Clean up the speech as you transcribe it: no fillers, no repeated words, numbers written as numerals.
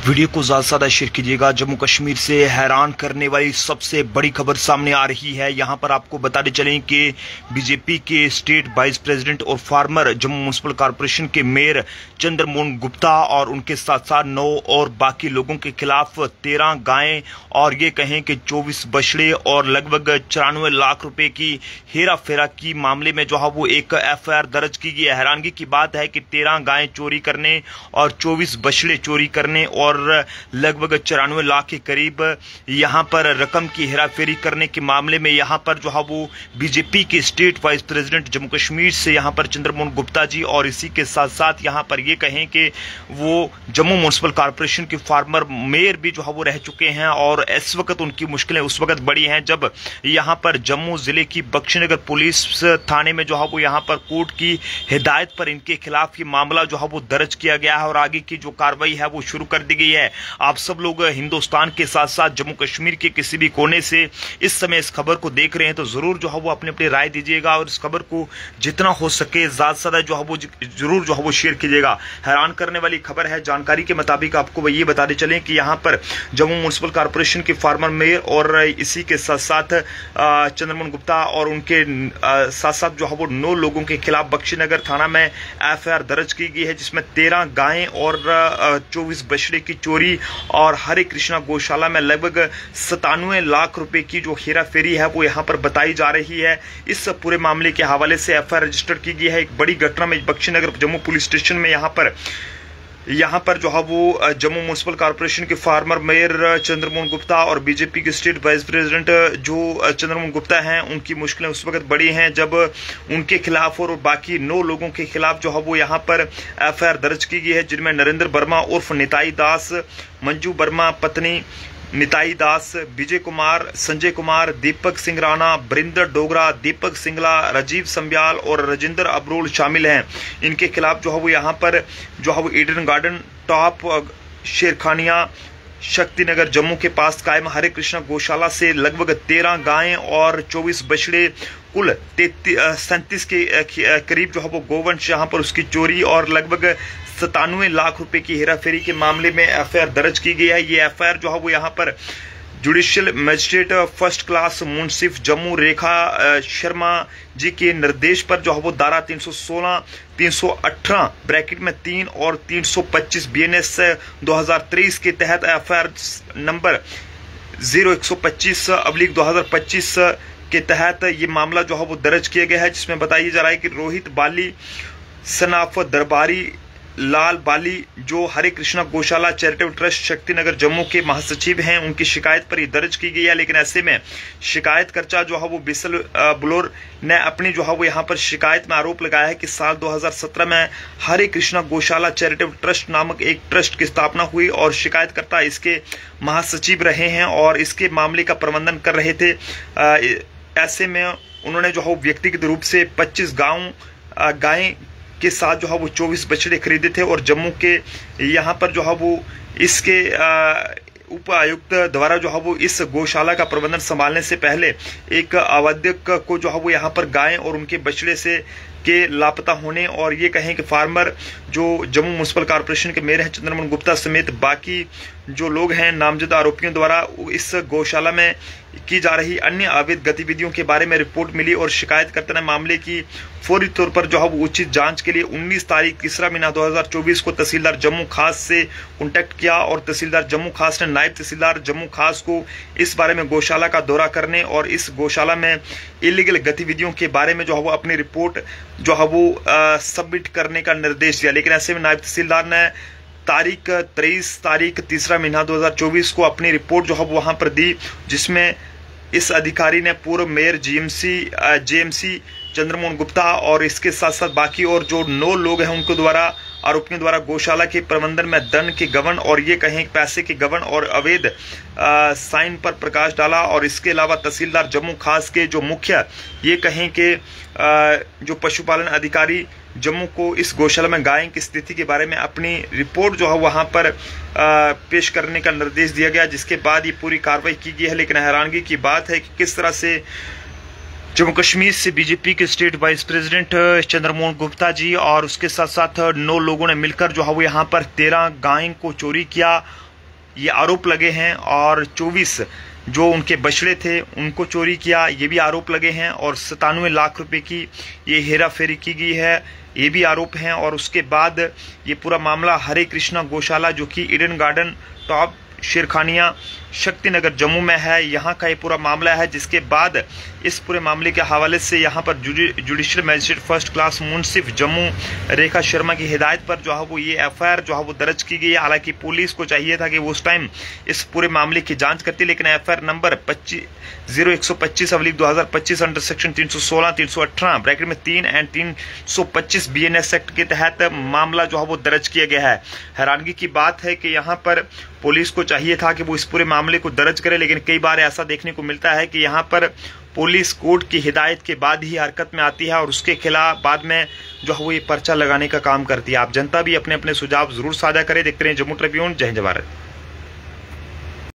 Video को ज़्यादा से ज़्यादा शेयर कीजिएगा। जम्मू कश्मीर से हैरान करने वाली सबसे बड़ी खबर सामने आ रही है। यहाँ पर आपको बताते चलें कि बीजेपी के स्टेट वाइस प्रेसिडेंट और फार्मर जम्मू म्यूनिसिपल कॉरपोरेशन के मेयर चंद्रमोहन गुप्ता और उनके साथ साथ 9 और बाकी लोगों के खिलाफ 13 गायें और ये कहें कि 24 बछड़े और लगभग 94 लाख रुपए की हेरा फेरा की मामले में जो है वो एक FIR दर्ज की गई है। हैरानगी की बात है कि 13 गायें चोरी करने और 24 बछड़े चोरी करने और लगभग 94 लाख के करीब यहां पर रकम की हेराफेरी करने के मामले में यहां पर जो है वो बीजेपी के state vice president Jammu Kashmir से यहां पर चंद्रमोहन गुप्ता जी और इसी के साथ साथ यहां पर ये कहें कि वो जम्मू म्यूनिसिपल कॉरपोरेशन के फार्मर मेयर भी जो है वो रह चुके हैं और इस वक्त उनकी मुश्किलें उस वक्त बड़ी हैं जब यहां पर जम्मू जिले की बख्शीनगर पुलिस थाने में जो है वो यहां पर कोर्ट की हिदायत पर इनके खिलाफ ये मामला जो है वो दर्ज किया गया है और आगे की जो कार्रवाई है वो शुरू कर दी गई है। आप सब लोग हिंदुस्तान के साथ साथ जम्मू कश्मीर के किसी भी कोने से इस समय इस खबर को देख रहे हैं तो जरूर जो है वो अपनी अपनी राय दीजिएगा और इस खबर को जितना हो सके ज्यादा से ज्यादा जो है वो जरूर जो है वो शेयर कीजिएगा। हैरान करने वाली खबर है। जानकारी के मुताबिक आपको ये बताते चलें कि यहाँ पर जम्मू म्यूनिसिपल कॉरपोरेशन के फार्मर मेयर और इसी के साथ साथ चंद्रमोहन गुप्ता और उनके साथ साथ जो है वो 9 लोगों के खिलाफ बख्शीनगर थाना में FIR दर्ज की गई है जिसमें 13 गायें और 24 बछड़े की चोरी और हरे कृष्णा गौशाला में लगभग 97 लाख रुपए की जो हेरा फेरी है वो यहाँ पर बताई जा रही है। इस पूरे मामले के हवाले से FIR रजिस्टर की गई है। एक बड़ी घटना में बख्शीनगर जम्मू पुलिस स्टेशन में यहाँ पर जो है वो जम्मू म्यूनिसिपल कॉरपोरेशन के फार्मर मेयर चंद्रमोहन गुप्ता और बीजेपी के स्टेट वाइस प्रेसिडेंट जो चंद्रमोहन गुप्ता हैं उनकी मुश्किलें उस वक्त बड़ी हैं जब उनके खिलाफ और बाकी 9 लोगों के खिलाफ जो है वो यहाँ पर FIR दर्ज की गई है जिनमें नरेंद्र वर्मा उर्फ निताई दास, मंजू वर्मा पत्नी निताई दास, विजय कुमार, संजय कुमार, दीपक सिंह राणा, बरिंदर डोगरा, दीपक सिंगला, राजीव संब्याल और राजेंद्र अबरोल शामिल हैं। इनके खिलाफ जो है वो यहाँ पर जो है वो Eden Garden Top Sherkhania Shaktinagar Jammu के पास कायम हरे कृष्णा गौशाला से लगभग 13 गायें और 24 बछड़े कुल 37 के करीब जो है वो गोवंश यहाँ पर उसकी चोरी और लगभग 97 लाख रुपए की हेराफेरी के मामले में FIR दर्ज की गई है। ये FIR जो है वो यहाँ पर जुडिशियल मजिस्ट्रेट फर्स्ट क्लास मुंसिफ जम्मू रेखा शर्मा जी के निर्देश पर जो है वो धारा 316, 318 ब्रैकेट में 3 और 325 BNS 2023 के तहत FIR नंबर 0125/2025 के तहत ये मामला जो है वो दर्ज किया गया है जिसमें बताया जा रहा है कि रोहित बाली सनाफ दरबारी लाल बाली जो हरे कृष्णा गौशाला चैरिटेबल ट्रस्ट शक्तिनगर जम्मू के महासचिव हैं उनकी शिकायत पर ये दर्ज की गई है। लेकिन ऐसे में शिकायतकर्ता जो है वो बिसल बुलोर ने अपनी जो है वो यहाँ पर शिकायत में आरोप लगाया है कि साल 2017 में हरे कृष्णा गौशाला चैरिटेबल ट्रस्ट नामक एक ट्रस्ट की स्थापना हुई और शिकायतकर्ता इसके महासचिव रहे हैं और इसके मामले का प्रबंधन कर रहे थे। ऐसे में उन्होंने जो है व्यक्तिगत रूप से 25 गायें के साथ जो है वो 24 बछड़े खरीदे थे और जम्मू के यहाँ पर जो है वो इसके उप आयुक्त द्वारा जो है वो इस गौशाला का प्रबंधन संभालने से पहले एक अवैधक को जो है वो यहाँ पर गायें और उनके बछड़े से के लापता होने और ये कहें कि फार्मर जो जम्मू म्यूनिसिपल कॉरपोरेशन के मेयर हैं चंद्रमोहन गुप्ता समेत बाकी जो लोग हैं नामजद आरोपियों द्वारा इस गौशाला में की जा रही अन्य अवैध गतिविधियों के बारे में रिपोर्ट मिली और शिकायतकर्ता ने मामले की फौरी तौर पर जो है वो उचित जांच के लिए 19 तारीख तीसरा महीना 2024 को तहसीलदार जम्मू खास से कॉन्टैक्ट किया और तहसीलदार जम्मू खास ने नायब तहसीलदार जम्मू खास को इस बारे में गौशाला का दौरा करने और इस गौशाला में इलीगल गतिविधियों के बारे में जो है वो अपनी रिपोर्ट जो है वो सबमिट करने का निर्देश दिया। लेकिन ऐसे में नायब तहसीलदार ने तारीख 23 तारीख तीसरा महीना 2024 को अपनी रिपोर्ट जो है वो वहां पर दी जिसमें इस अधिकारी ने पूर्व मेयर JMC चंद्रमोहन गुप्ता और इसके साथ साथ बाकी और जो 9 लोग हैं उनको द्वारा आरोपियों द्वारा गौशाला के प्रबंधन में धन के गबन और ये कहें पैसे के गबन और अवैध साइन पर प्रकाश डाला और इसके अलावा तहसीलदार जम्मू खास के जो मुख्य ये कहें कि जो पशुपालन अधिकारी जम्मू को इस गौशाला में गायों की स्थिति के बारे में अपनी रिपोर्ट जो है वहां पर पेश करने का निर्देश दिया गया जिसके बाद ये पूरी कार्रवाई की गई है। लेकिन हैरानगी की बात है कि किस तरह से जम्मू कश्मीर से बीजेपी के state vice president Chandramohan Gupta ji और उसके साथ साथ 9 लोगों ने मिलकर जो है वो यहाँ पर 13 गायों को चोरी किया ये आरोप लगे हैं और 24 जो उनके बछड़े थे उनको चोरी किया, ये भी आरोप लगे हैं, और 97 लाख रुपए की ये हेरा फेरी की गई है, ये भी आरोप हैं। और उसके बाद ये पूरा मामला हरे कृष्णा गौशाला जो कि Eden Garden Top Sherkhania Shaktinagar Jammu में है, यहाँ का ये पूरा मामला है। जिसके बाद इस पूरे मामले के हवाले से यहाँ पर जुडिशियल मजिस्ट्रेट फर्स्ट क्लास मुंसिफ जम्मू रेखा शर्मा की हिदायत पर जो है वो ये एफआईआर जो है वो दर्ज की गई है। हालांकि पुलिस को चाहिए था कि वो उस टाइम इस पूरे मामले की जांच करती, लेकिन FIR number 0125/2025 under section 316, 318 bracket में 3 एंड 325 BNS एक्ट के तहत मामला जो है वो दर्ज किया गया है। हैरानगी की बात है कि यहाँ पर पुलिस को चाहिए था कि वो इस पूरे मामले को दर्ज करे, लेकिन कई बार ऐसा देखने को मिलता है कि यहाँ पर पुलिस कोर्ट की हिदायत के बाद ही हरकत में आती है और उसके खिलाफ बाद में जो है वो ये पर्चा लगाने का काम करती है। आप जनता भी अपने अपने सुझाव जरूर साझा करें। देखते रहिए जम्मू ट्रिब्यून। जय हिंद भारत।